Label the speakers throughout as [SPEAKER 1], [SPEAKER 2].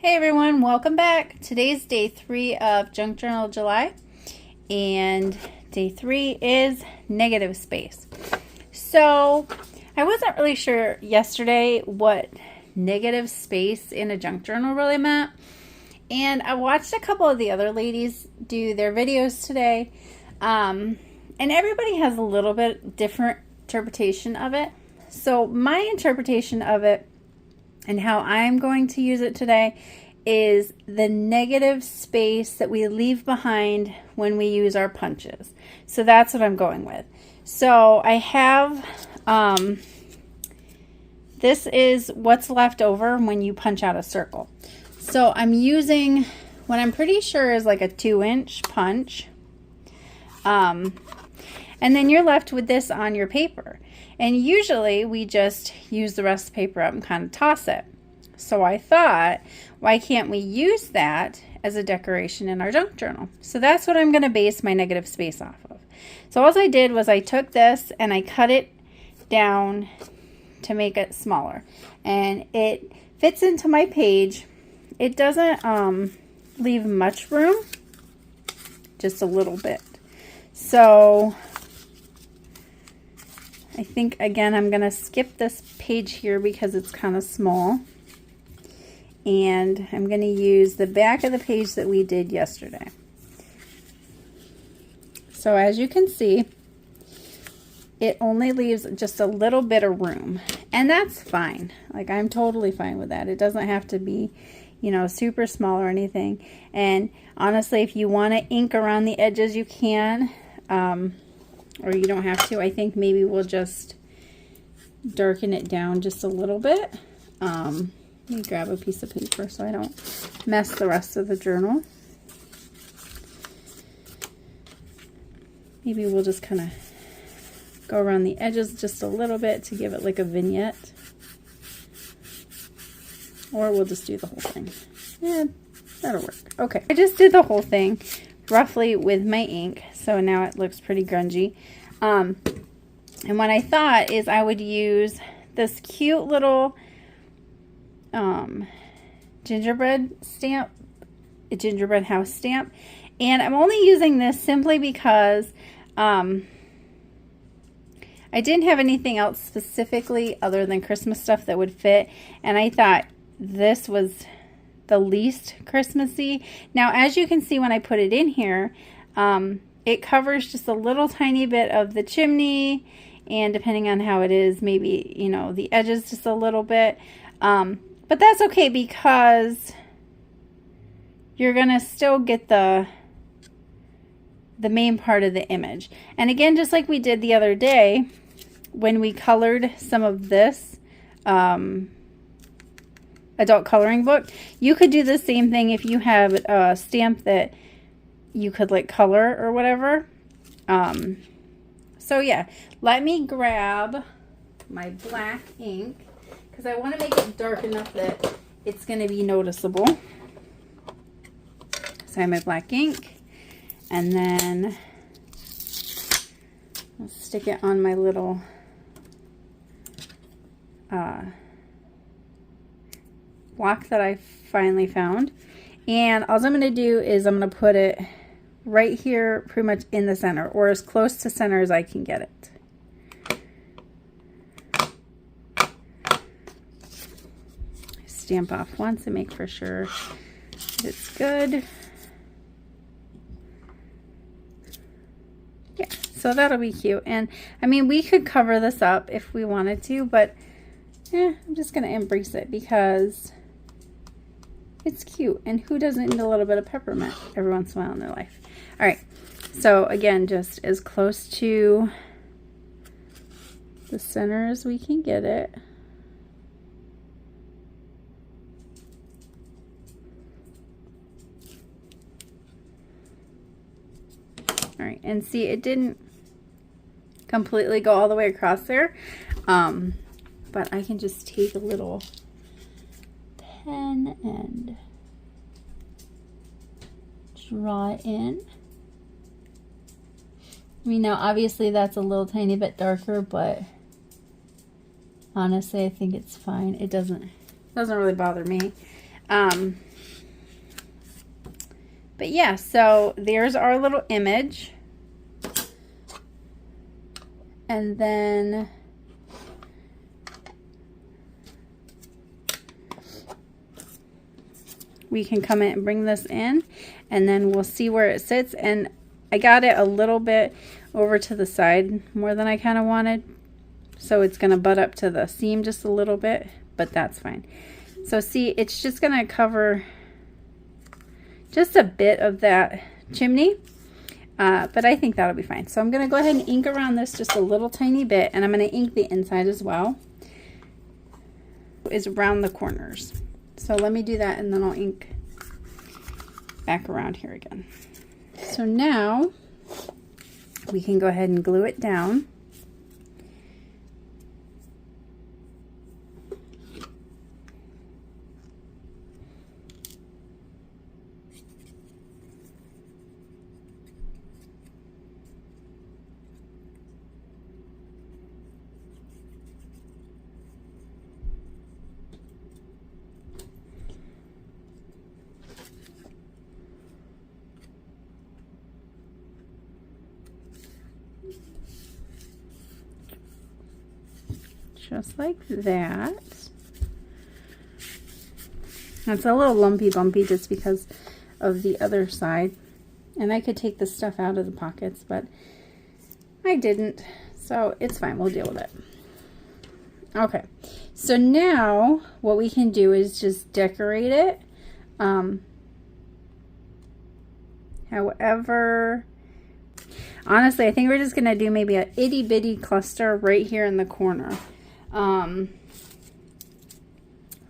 [SPEAKER 1] Hey everyone, welcome back. Today's day 3 of Junk Journal July, and day 3 is negative space. So I wasn't really sure yesterday what negative space in a junk journal really meant, and I watched a couple of the other ladies do their videos today, and everybody has a little bit different interpretation of it. So my interpretation of it and how I'm going to use it today is the negative space that we leave behind when we use our punches. So that's what I'm going with. So I have, this is what's left over when you punch out a circle. So I'm using what I'm pretty sure is like a 2-inch punch. And then you're left with this on your paper. And usually we just use the rest of the paper up and kind of toss it. So I thought, why can't we use that as a decoration in our junk journal? So that's what I'm going to base my negative space off of. So all I did was I took this and I cut it down to make it smaller. And it fits into my page. It doesn't leave much room, just a little bit. So I think, again, I'm going to skip this page here because it's kind of small. And I'm going to use the back of the page that we did yesterday. So as you can see, it only leaves just a little bit of room. And that's fine. Like, I'm totally fine with that. It doesn't have to be, you know, super small or anything. And honestly, if you want to ink around the edges, you can. Or you don't have to. I think maybe we'll just darken it down just a little bit. Let me grab a piece of paper so I don't mess the rest of the journal. Maybe we'll just kind of go around the edges just a little bit to give it like a vignette. Or we'll just do the whole thing. Yeah, that'll work. Okay, I just did the whole thing roughly with my ink, so now it looks pretty grungy. And what I thought is I would use this cute little gingerbread stamp, a gingerbread house stamp, and I'm only using this simply because I didn't have anything else specifically other than Christmas stuff that would fit, and I thought this was the least Christmassy. Now, as you can see when I put it in here, it covers just a little tiny bit of the chimney, and depending on how it is, maybe, you know, the edges just a little bit. But that's okay because you're going to still get the main part of the image. And again, just like we did the other day, when we colored some of this adult coloring book, you could do the same thing if you have a stamp that you could like color or whatever. So yeah, let me grab my black ink because I want to make it dark enough that it's going to be noticeable. So I have my black ink, and then I'll stick it on my little block that I finally found. And all I'm going to do is I'm going to put it right here pretty much in the center, or as close to center as I can get it. Stamp off once and make for sure that it's good. Yeah, so that'll be cute. And I mean, we could cover this up if we wanted to, but I'm just going to embrace it because it's cute. And who doesn't need a little bit of peppermint every once in a while in their life? All right, so again, just as close to the center as we can get it. All right, and see, it didn't completely go all the way across there, but I can just take a little pen and draw it in. I mean, now obviously that's a little tiny bit darker, but honestly I think it's fine. It doesn't really bother me. But yeah, so there's our little image. And then we can come in and bring this in, and then we'll see where it sits. And I got it a little bit over to the side more than I kind of wanted. So it's going to butt up to the seam just a little bit, but that's fine. So see, it's just going to cover just a bit of that chimney, but I think that'll be fine. So I'm going to go ahead and ink around this just a little tiny bit, and I'm going to ink the inside as well, is around the corners. So let me do that, and then I'll ink back around here again. So now we can go ahead and glue it down. Just like that. It's a little lumpy bumpy just because of the other side. And I could take the stuff out of the pockets, but I didn't. So it's fine, we'll deal with it. Okay, so now what we can do is just decorate it. However, honestly, I think we're just gonna do maybe a itty bitty cluster right here in the corner.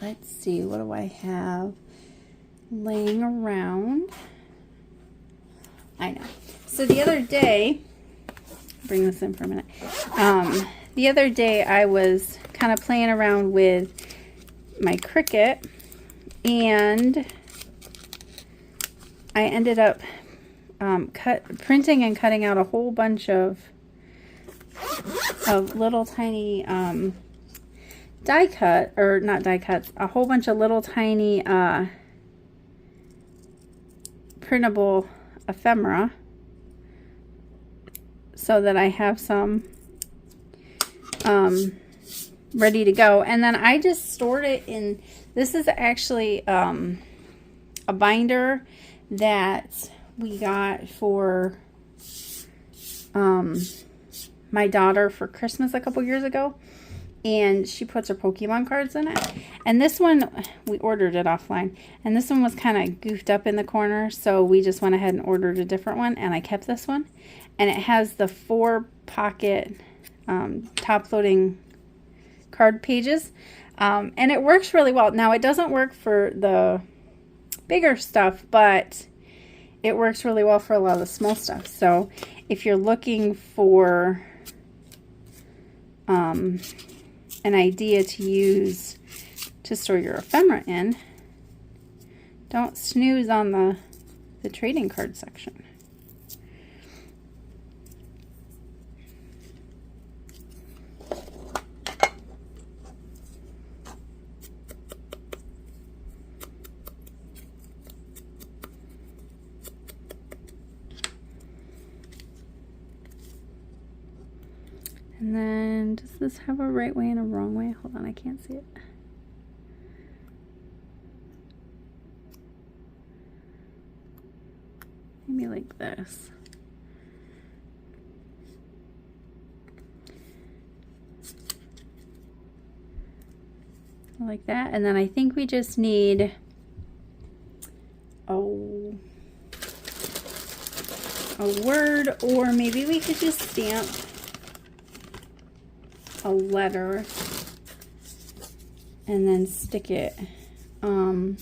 [SPEAKER 1] Let's see, what do I have laying around? I know. So the other day, bring this in for a minute. The other day I was kind of playing around with my Cricut, and I ended up printing and cutting out a whole bunch of little tiny die cut, or not die cuts, a whole bunch of little tiny printable ephemera, so that I have some ready to go. And then I just stored it in, this is actually a binder that we got for my daughter for Christmas a couple years ago, and she puts her Pokemon cards in it. And this one, we ordered it offline, and this one was kind of goofed up in the corner, so we just went ahead and ordered a different one, and I kept this one. And it has the 4 pocket top loading card pages, and it works really well. Now, it doesn't work for the bigger stuff, but it works really well for a lot of the small stuff. So if you're looking for an idea to use to store your ephemera in, don't snooze on the trading card section. And then, does this have a right way and a wrong way? Hold on, I can't see it. Maybe like this. Like that. And then I think we just need a word, or maybe we could just stamp a letter and then stick it on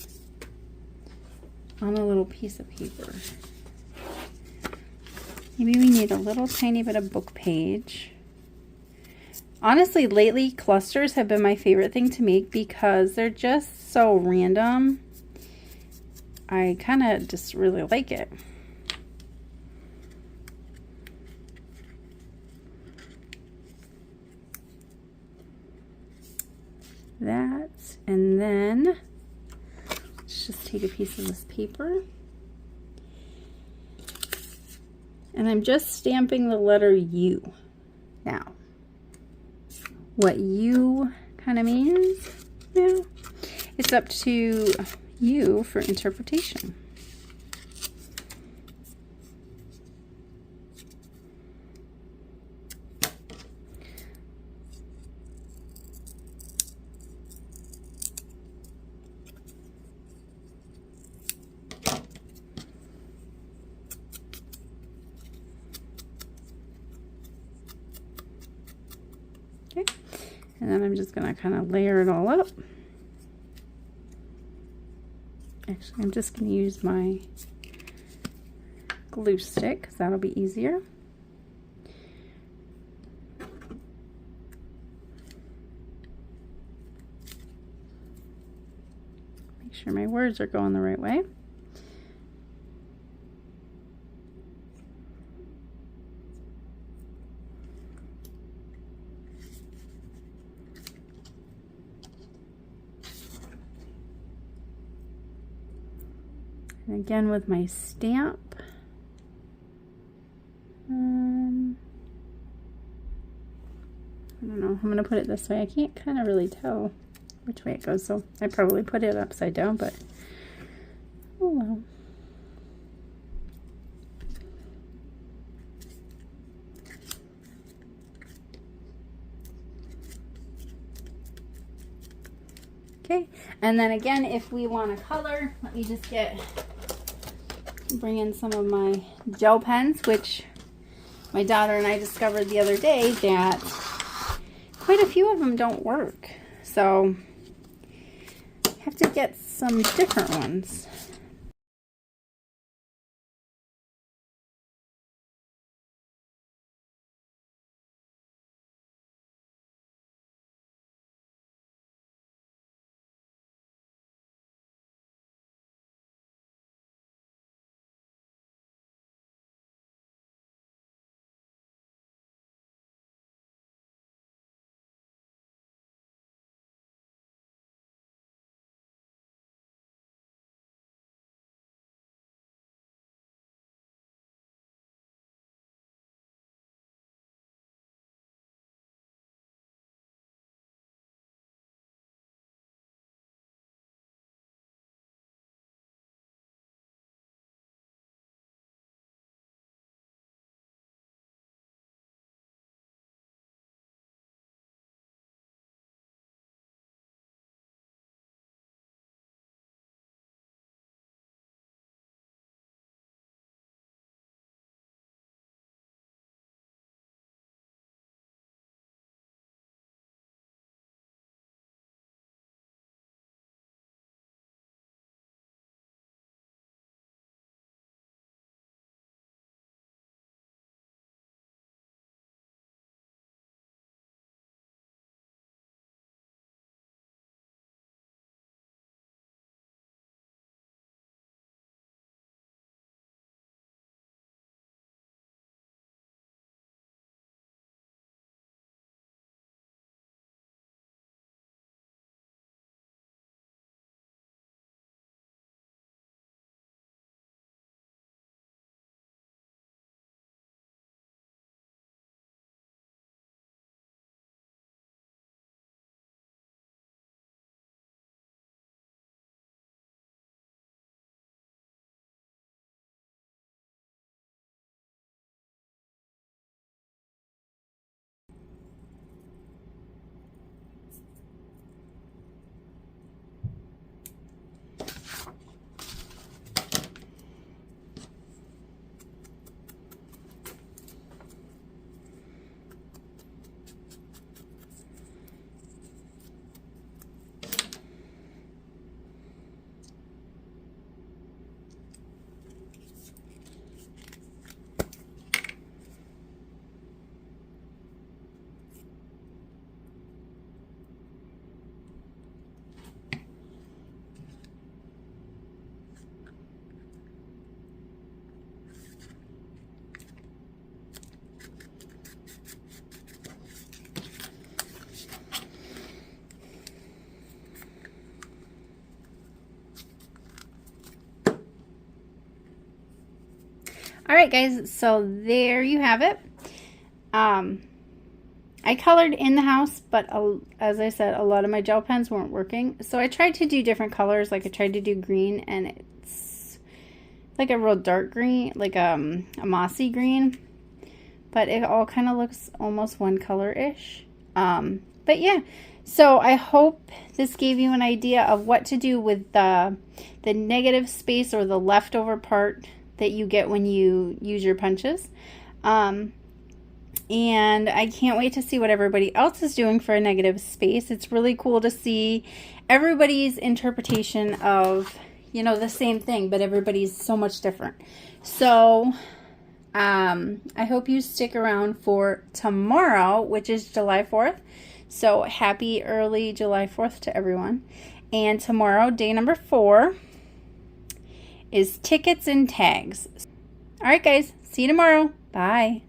[SPEAKER 1] a little piece of paper. Maybe we need a little tiny bit of book page. Honestly, lately clusters have been my favorite thing to make because they're just so random. I kind of just really like it. That, and then just take a piece of this paper. And I'm just stamping the letter U. Now, what U kind of means, now, it's up to you for interpretation. Okay, and then I'm just going to kind of layer it all up. Actually, I'm just going to use my glue stick because that'll be easier. Make sure my words are going the right way. And again with my stamp, I don't know, I'm going to put it this way. I can't kind of really tell which way it goes, so I probably put it upside down, but oh well. Okay, and then again, if we want to color, let me just bring in some of my gel pens, which my daughter and I discovered the other day that quite a few of them don't work. So I have to get some different ones. All right, guys, so there you have it. I colored in the house, but as I said, a lot of my gel pens weren't working. So I tried to do different colors. Like I tried to do green, and it's like a real dark green, like a mossy green. But it all kind of looks almost one color-ish. But yeah, so I hope this gave you an idea of what to do with the negative space or the leftover part that you get when you use your punches. And I can't wait to see what everybody else is doing for a negative space. It's really cool to see everybody's interpretation of, you know, the same thing, but everybody's so much different. So I hope you stick around for tomorrow, which is July 4th. So happy early July 4th to everyone. And tomorrow, day number 4, is tickets and tags. All right, guys, see you tomorrow. Bye.